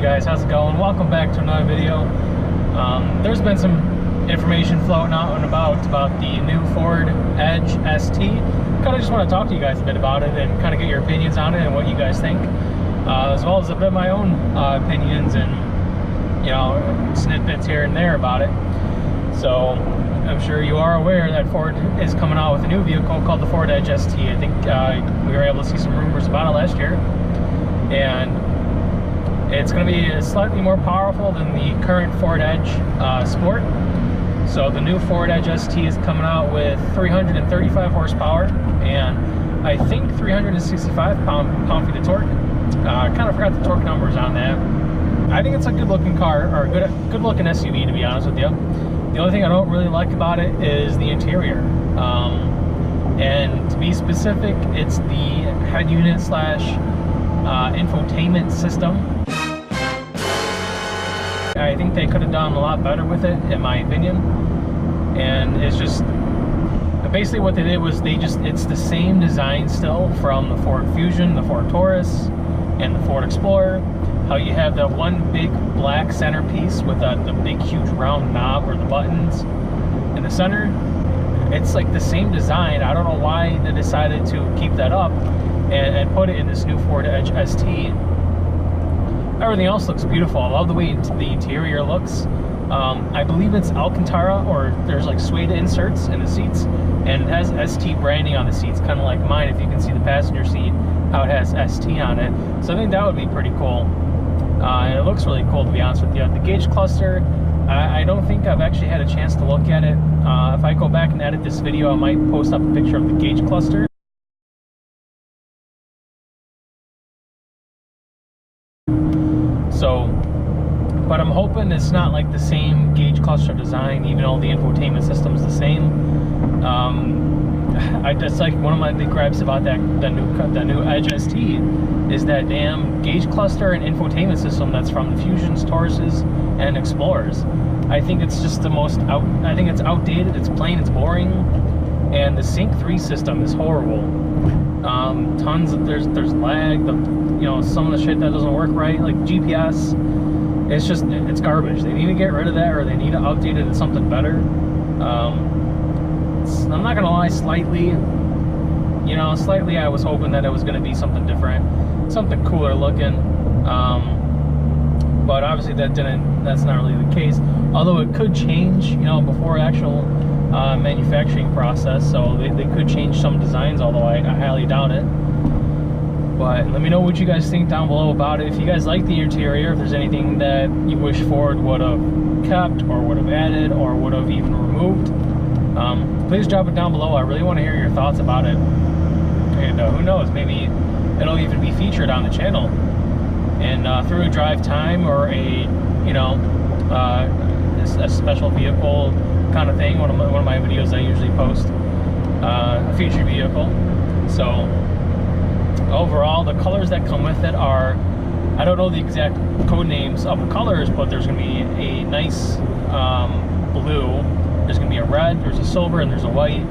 guys, how's it going? Welcome back to another video. There's been some information floating out and about the new Ford Edge ST. Kind of just want to talk to you guys a bit about it and kind of get your opinions on it and what you guys think, as well as a bit of my own opinions and, you know, snippets here and there about it. So I'm sure you are aware that Ford is coming out with a new vehicle called the Ford Edge ST. I think we were able to see some rumors about it last year, and it's going to be slightly more powerful than the current Ford Edge Sport. So the new Ford Edge ST is coming out with 335 horsepower and I think 365 pound-feet of torque. I kind of forgot the torque numbers on that. I think it's a good-looking car, or good-looking SUV, to be honest with you. The only thing I don't really like about it is the interior. And to be specific, it's the head unit slash infotainment system. I think they could have done a lot better with it, in my opinion. And it's just basically what they did was it's the same design still from the Ford Fusion, the Ford Taurus, and the Ford Explorer. How you have that one big black centerpiece with the big huge round knob or the buttons in the center. It's like the same design. I don't know why they decided to keep that up and put it in this new Ford Edge ST. Everything else looks beautiful. I love the way the interior looks. I believe it's Alcantara, or there's like suede inserts in the seats, and it has ST branding on the seats, kind of like mine. If you can see the passenger seat, how it has ST on it. So I think that would be pretty cool. And it looks really cool, to be honest with you. The gauge cluster, I don't think I've actually had a chance to look at it. If I go back and edit this video, I might post up a picture of the gauge cluster. So, but I'm hoping it's not like the same gauge cluster design, even though the infotainment system's the same. That's like one of my big gripes about the new Edge ST is that damn gauge cluster and infotainment system that's from the Fusions, Tauruses, and Explorers. I think it's just I think it's outdated, it's plain, it's boring, and the Sync 3 system is horrible. There's lag, you know, some of the shit that doesn't work right, like GPS. It's garbage. They need to get rid of that, or they need to update it to something better. I'm not gonna lie, slightly I was hoping that it was gonna be something different, something cooler looking. But obviously that's not really the case. Although it could change, you know, before actual manufacturing process, so they could change some designs, although I highly doubt it. But let me know what you guys think down below about it. If you guys like the interior, if there's anything that you wish Ford would have kept or would have added or would have even removed, please drop it down below. I really want to hear your thoughts about it. And who knows, maybe it'll even be featured on the channel. And through a drive time or a special vehicle kind of thing, one of my videos I usually post, a featured vehicle. So overall, the colors that come with it are, I don't know the exact code names of the colors, but there's going to be a nice blue, there's going to be a red, there's a silver, and there's a white.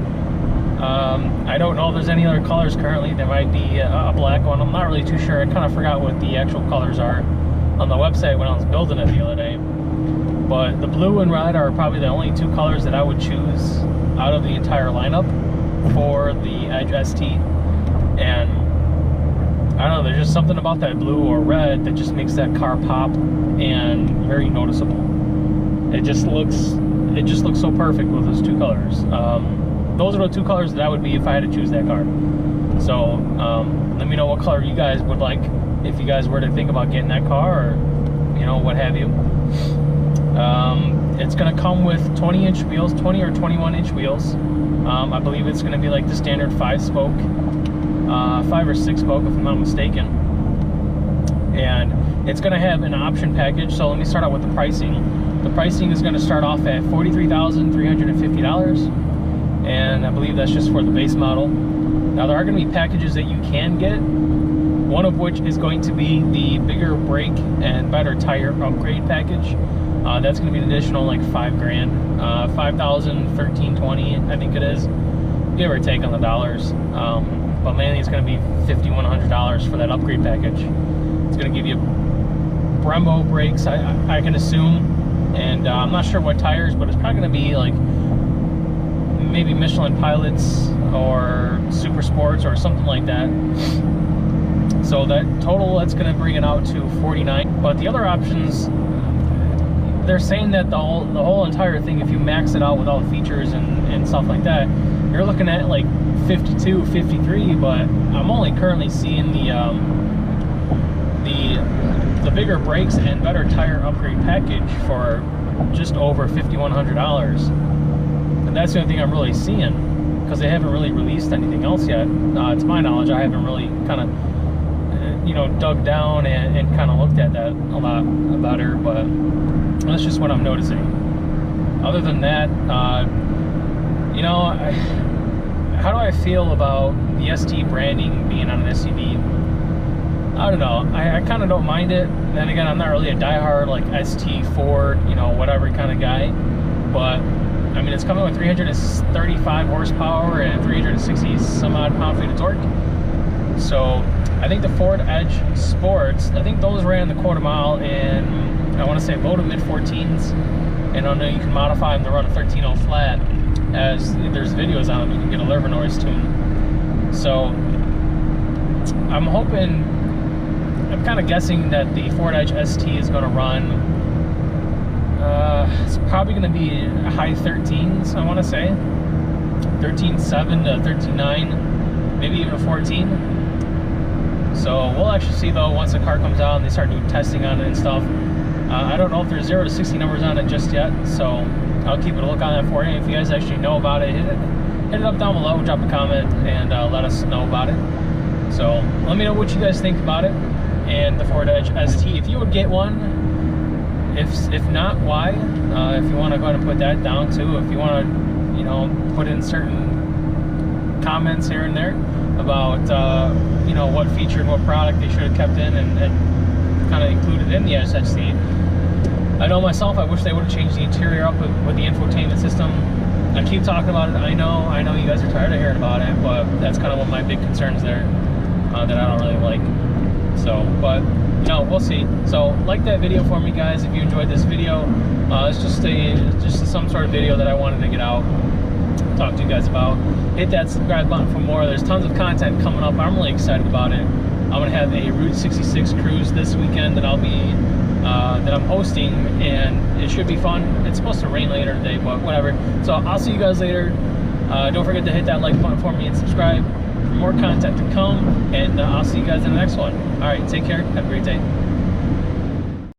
I don't know if there's any other colors currently. There might be a black one. I'm not really too sure. I kind of forgot what the actual colors are on the website when I was building it the other day. But the blue and red are probably the only two colors that I would choose out of the entire lineup for the Edge ST. And I don't know, there's just something about that blue or red that just makes that car pop and very noticeable. It just looks so perfect with those two colors. Those are the two colors that I would be if I had to choose that car. So let me know what color you guys would like if you guys were to think about getting that car, or you know, what have you. It's going to come with 20-inch wheels, 20 or 21-inch wheels. I believe it's going to be like the standard 5-spoke, 5 or 6-spoke if I'm not mistaken. And it's going to have an option package. So let me start out with the pricing. The pricing is going to start off at $43,350, and I believe that's just for the base model. Now there are going to be packages that you can get, one of which is going to be the bigger brake and better tire upgrade package. That's going to be an additional like $5 grand, $5,013.20 I think it is, give or take on the dollars. But mainly it's going to be $5,100 for that upgrade package. It's going to give you Brembo brakes, I can assume, and I'm not sure what tires, but it's probably going to be like maybe Michelin Pilots or Super Sports or something like that. So that total, that's going to bring it out to 49. But the other options, they're saying that the whole entire thing, if you max it out with all the features and stuff like that, you're looking at like 52, 53. But I'm only currently seeing the bigger brakes and better tire upgrade package for just over $5,100. And that's the only thing I'm really seeing, because they haven't really released anything else yet. To my knowledge, I haven't really kind of dug down and kind of looked at that a lot better, but that's just what I'm noticing. Other than that, how do I feel about the ST branding being on an SUV? I don't know. I kind of don't mind it. Then again, I'm not really a diehard like ST Ford, whatever kind of guy. But I mean, it's coming with 335 horsepower and 360 some odd pound-feet of torque. So I think the Ford Edge Sports, I think those ran the quarter mile in, I want to say, low to mid 14s. And I know you can modify them to run a 13.0 flat, as there's videos on them. You can get a liver noise tune. So I'm hoping, I'm kind of guessing that the Ford Edge ST is going to run, it's probably going to be high 13s, I want to say. 13.7 to 13.9, maybe even a 14. So we'll actually see though once the car comes out and they start doing testing on it and stuff. I don't know if there's 0 to 60 numbers on it just yet, so I'll keep a look on that for you. If you guys actually know about it, hit it up down below, drop a comment, and let us know about it. So let me know what you guys think about it and the Ford Edge ST. If you would get one, if not, why? If you want to go ahead and put that down too. If you want to, put in certain comments here and there about what feature and what product they should have kept in and kind of included in the Edge ST. I know myself, I wish they would have changed the interior up with the infotainment system. I keep talking about it. I know you guys are tired of hearing about it, but that's kind of one of my big concerns there that I don't really like. So, but we'll see. So like that video for me, guys, if you enjoyed this video. It's just some sort of video that I wanted to get out, talk to you guys about. Hit that subscribe button for more. There's tons of content coming up. I'm really excited about it. I'm gonna have a Route 66 cruise this weekend that that I'm hosting, and it should be fun. It's supposed to rain later today, but whatever. So I'll see you guys later. Don't forget to hit that like button for me and subscribe for more content to come, and I'll see you guys in the next one. All right, take care. Have a great day.